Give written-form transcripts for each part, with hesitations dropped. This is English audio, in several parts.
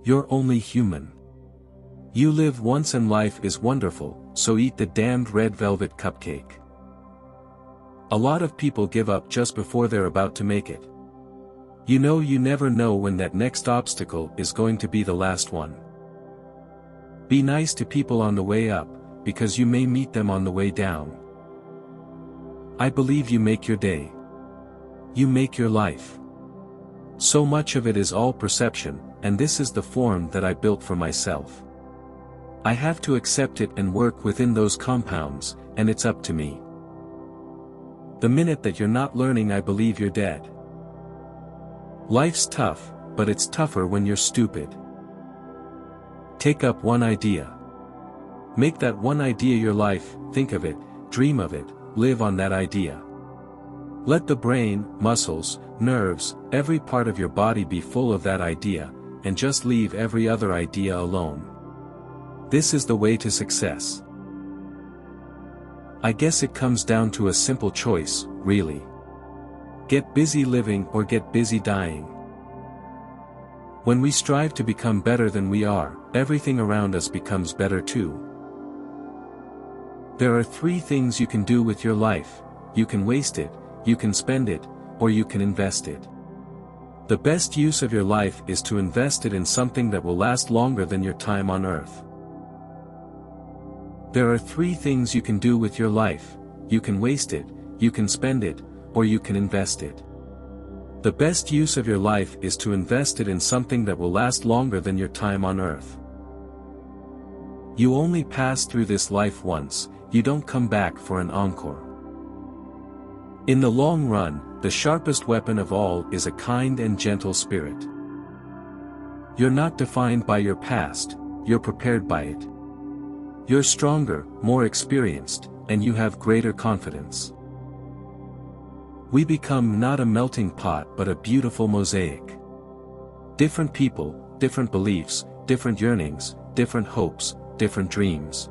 You're only human. You live once and life is wonderful, so eat the damned red velvet cupcake. A lot of people give up just before they're about to make it. You never know when that next obstacle is going to be the last one. Be nice to people on the way up, because you may meet them on the way down. I believe you make your day. You make your life. So much of it is all perception, and this is the form that I built for myself. I have to accept it and work within those compounds, and it's up to me. The minute that you're not learning, I believe you're dead. Life's tough, but it's tougher when you're stupid. Take up one idea. Make that one idea your life, think of it, dream of it, live on that idea. Let the brain, muscles, nerves, every part of your body be full of that idea, and just leave every other idea alone. This is the way to success. I guess it comes down to a simple choice, really. Get busy living or get busy dying. When we strive to become better than we are, everything around us becomes better too. There are 3 things you can do with your life: you can waste it, you can spend it, or you can invest it. The best use of your life is to invest it in something that will last longer than your time on earth. There are 3 things you can do with your life: you can waste it, you can spend it, or you can invest it. The best use of your life is to invest it in something that will last longer than your time on earth. You only pass through this life once, you don't come back for an encore. In the long run, the sharpest weapon of all is a kind and gentle spirit. You're not defined by your past, you're prepared by it. You're stronger, more experienced, and you have greater confidence. We become not a melting pot but a beautiful mosaic. Different people, different beliefs, different yearnings, different hopes, different dreams.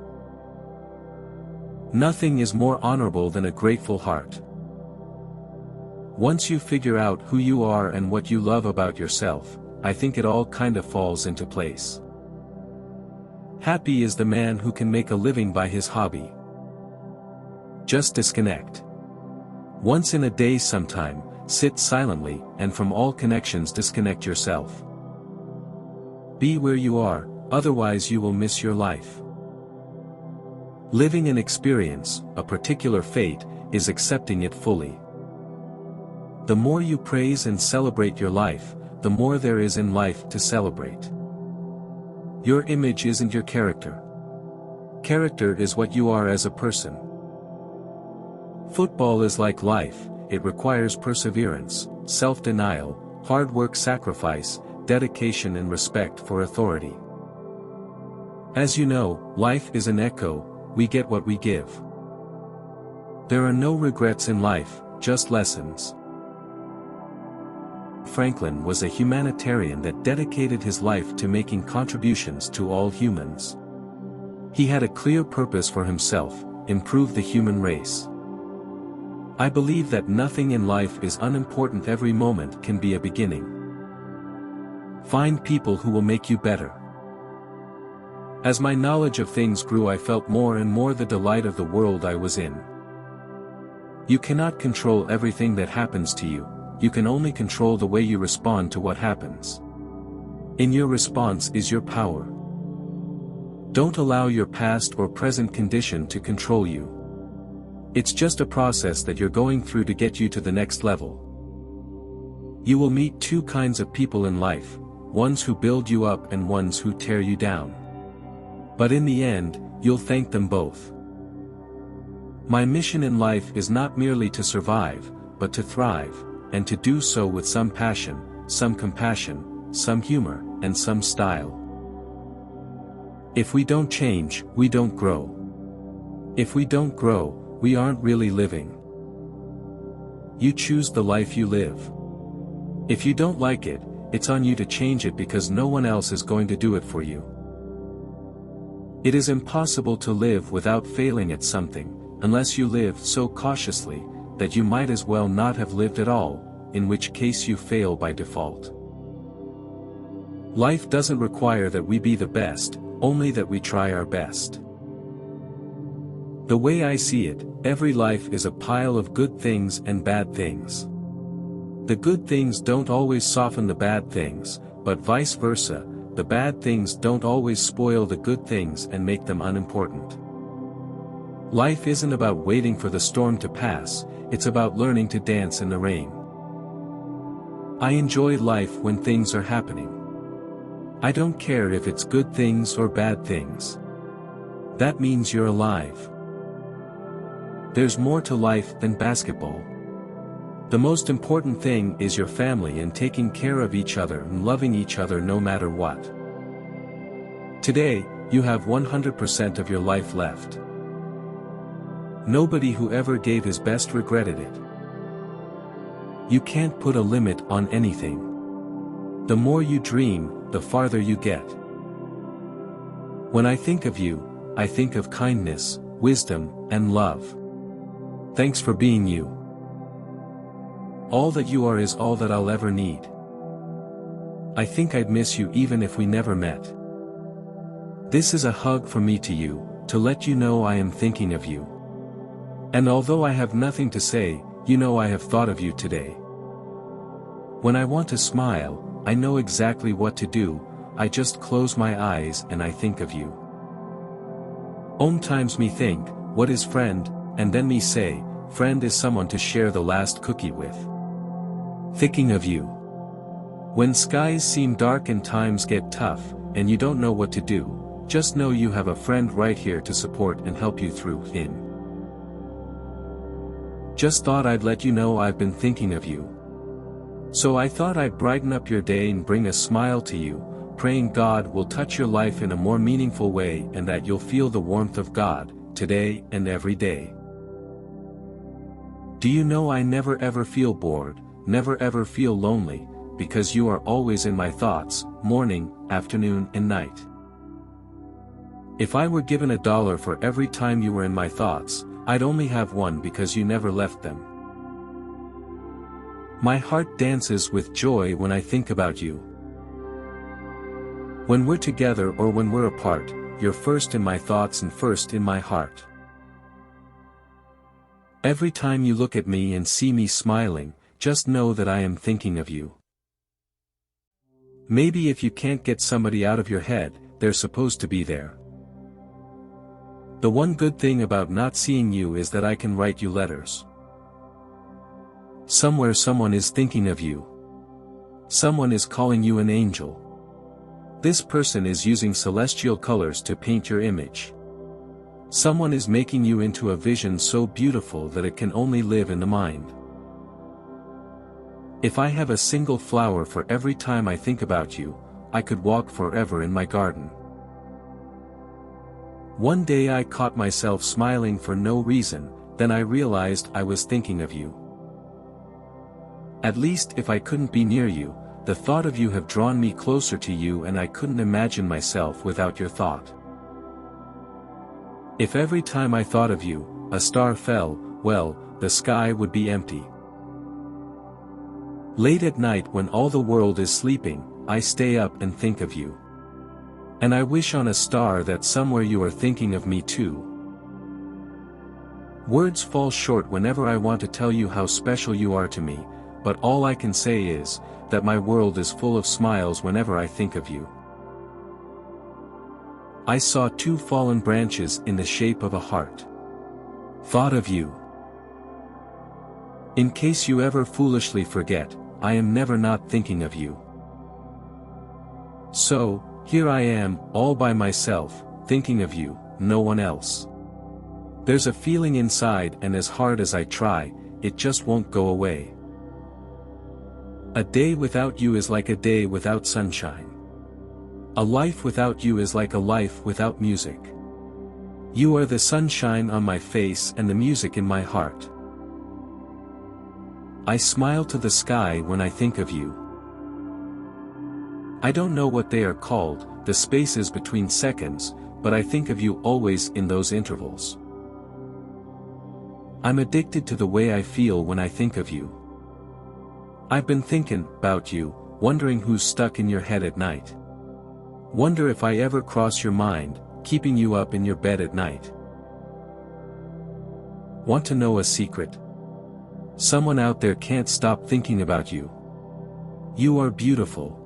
Nothing is more honorable than a grateful heart. Once you figure out who you are and what you love about yourself, I think it all kind of falls into place. Happy is the man who can make a living by his hobby. Just disconnect. Once in a day sometime, sit silently, and from all connections disconnect yourself. Be where you are, otherwise you will miss your life. Living an experience, a particular fate, is accepting it fully. The more you praise and celebrate your life, the more there is in life to celebrate. Your image isn't your character. Character is what you are as a person. Football is like life, it requires perseverance, self-denial, hard work, sacrifice, dedication and respect for authority. As you know, life is an echo, we get what we give. There are no regrets in life, just lessons. Franklin was a humanitarian that dedicated his life to making contributions to all humans. He had a clear purpose for himself: improve the human race. I believe that nothing in life is unimportant. Every moment can be a beginning. Find people who will make you better. As my knowledge of things grew, I felt more and more the delight of the world I was in. You cannot control everything that happens to you, you can only control the way you respond to what happens. In your response is your power. Don't allow your past or present condition to control you. It's just a process that you're going through to get you to the next level. You will meet 2 kinds of people in life, ones who build you up and ones who tear you down. But in the end, you'll thank them both. My mission in life is not merely to survive, but to thrive, and to do so with some passion, some compassion, some humor, and some style. If we don't change, we don't grow. If we don't grow, we aren't really living. You choose the life you live. If you don't like it, it's on you to change it, because no one else is going to do it for you. It is impossible to live without failing at something, unless you live so cautiously that you might as well not have lived at all, in which case you fail by default. Life doesn't require that we be the best, only that we try our best. The way I see it, every life is a pile of good things and bad things. The good things don't always soften the bad things, but vice versa, the bad things don't always spoil the good things and make them unimportant. Life isn't about waiting for the storm to pass, it's about learning to dance in the rain. I enjoy life when things are happening. I don't care if it's good things or bad things. That means you're alive. There's more to life than basketball. The most important thing is your family and taking care of each other and loving each other no matter what. Today, you have 100% of your life left. Nobody who ever gave his best regretted it. You can't put a limit on anything. The more you dream, the farther you get. When I think of you, I think of kindness, wisdom, and love. Thanks for being you. All that you are is all that I'll ever need. I think I'd miss you even if we never met. This is a hug from me to you, to let you know I am thinking of you. And although I have nothing to say, you know I have thought of you today. When I want to smile, I know exactly what to do, I just close my eyes and I think of you. Times me think, what is friend, and then me say, friend is someone to share the last cookie with. Thinking of you. When skies seem dark and times get tough, and you don't know what to do, just know you have a friend right here to support and help you through. Just thought I'd let you know I've been thinking of you. So I thought I'd brighten up your day and bring a smile to you, praying God will touch your life in a more meaningful way and that you'll feel the warmth of God, today and every day. Do you know I never ever feel bored, never ever feel lonely, because you are always in my thoughts, morning, afternoon and night. If I were given $1 for every time you were in my thoughts, I'd only have one because you never left them. My heart dances with joy when I think about you. When we're together or when we're apart, you're first in my thoughts and first in my heart. Every time you look at me and see me smiling, just know that I am thinking of you. Maybe if you can't get somebody out of your head, they're supposed to be there. The one good thing about not seeing you is that I can write you letters. Somewhere someone is thinking of you. Someone is calling you an angel. This person is using celestial colors to paint your image. Someone is making you into a vision so beautiful that it can only live in the mind. If I have a single flower for every time I think about you, I could walk forever in my garden. One day I caught myself smiling for no reason, then I realized I was thinking of you. At least if I couldn't be near you, the thought of you have drawn me closer to you and I couldn't imagine myself without your thought. If every time I thought of you, a star fell, well, the sky would be empty. Late at night when all the world is sleeping, I stay up and think of you. And I wish on a star that somewhere you are thinking of me too. Words fall short whenever I want to tell you how special you are to me, but all I can say is, that my world is full of smiles whenever I think of you. I saw 2 fallen branches in the shape of a heart. Thought of you. In case you ever foolishly forget, I am never not thinking of you. So, here I am, all by myself, thinking of you, no one else. There's a feeling inside and as hard as I try, it just won't go away. A day without you is like a day without sunshine. A life without you is like a life without music. You are the sunshine on my face and the music in my heart. I smile to the sky when I think of you. I don't know what they are called, the spaces between seconds, but I think of you always in those intervals. I'm addicted to the way I feel when I think of you. I've been thinking about you, wondering who's stuck in your head at night. Wonder if I ever cross your mind, keeping you up in your bed at night. Want to know a secret? Someone out there can't stop thinking about you. You are beautiful.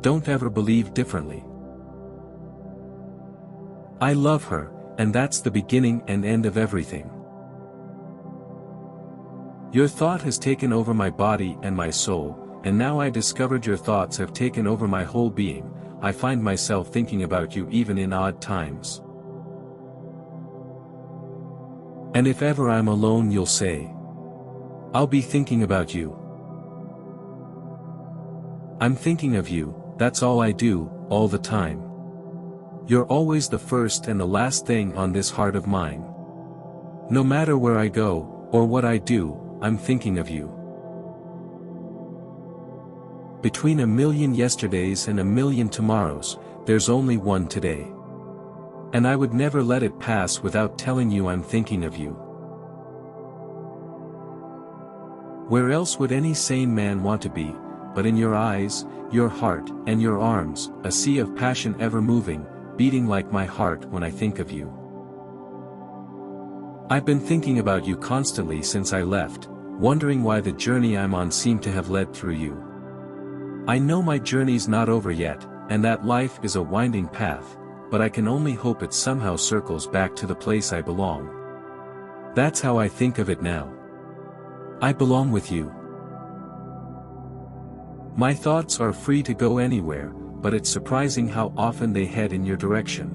Don't ever believe differently. I love her, and that's the beginning and end of everything. Your thought has taken over my body and my soul, and now I discovered your thoughts have taken over my whole being. I find myself thinking about you even in odd times. And if ever I'm alone, you'll say, I'll be thinking about you. I'm thinking of you, that's all I do, all the time. You're always the first and the last thing on this heart of mine. No matter where I go, or what I do, I'm thinking of you. Between a million yesterdays and a million tomorrows, there's only one today. And I would never let it pass without telling you I'm thinking of you. Where else would any sane man want to be, but in your eyes, your heart, and your arms, a sea of passion ever moving, beating like my heart when I think of you. I've been thinking about you constantly since I left, wondering why the journey I'm on seemed to have led through you. I know my journey's not over yet, and that life is a winding path, but I can only hope it somehow circles back to the place I belong. That's how I think of it now. I belong with you. My thoughts are free to go anywhere, but it's surprising how often they head in your direction.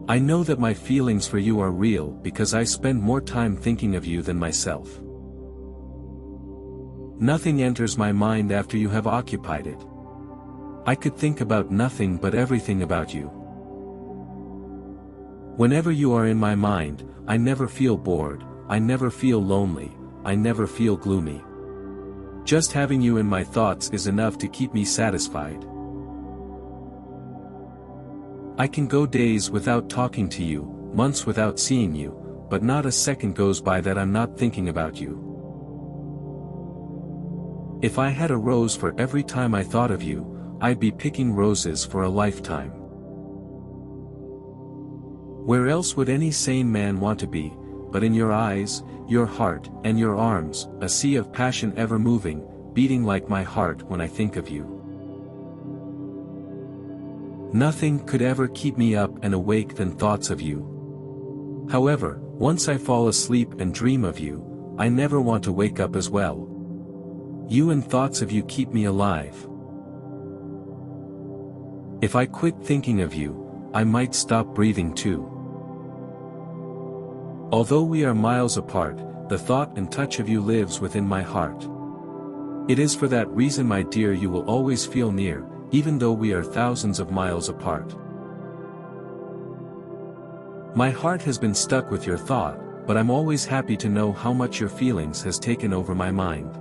I know that my feelings for you are real because I spend more time thinking of you than myself. Nothing enters my mind after you have occupied it. I could think about nothing but everything about you. Whenever you are in my mind, I never feel bored, I never feel lonely, I never feel gloomy. Just having you in my thoughts is enough to keep me satisfied. I can go days without talking to you, months without seeing you, but not a second goes by that I'm not thinking about you. If I had a rose for every time I thought of you, I'd be picking roses for a lifetime. Where else would any sane man want to be, but in your eyes, your heart, and your arms, a sea of passion ever moving, beating like my heart when I think of you. Nothing could ever keep me up and awake than thoughts of you. However, once I fall asleep and dream of you, I never want to wake up as well. You and thoughts of you keep me alive. If I quit thinking of you, I might stop breathing too. Although we are miles apart, the thought and touch of you lives within my heart. It is for that reason, my dear, you will always feel near, even though we are thousands of miles apart. My heart has been stuck with your thought, but I'm always happy to know how much your feelings has taken over my mind.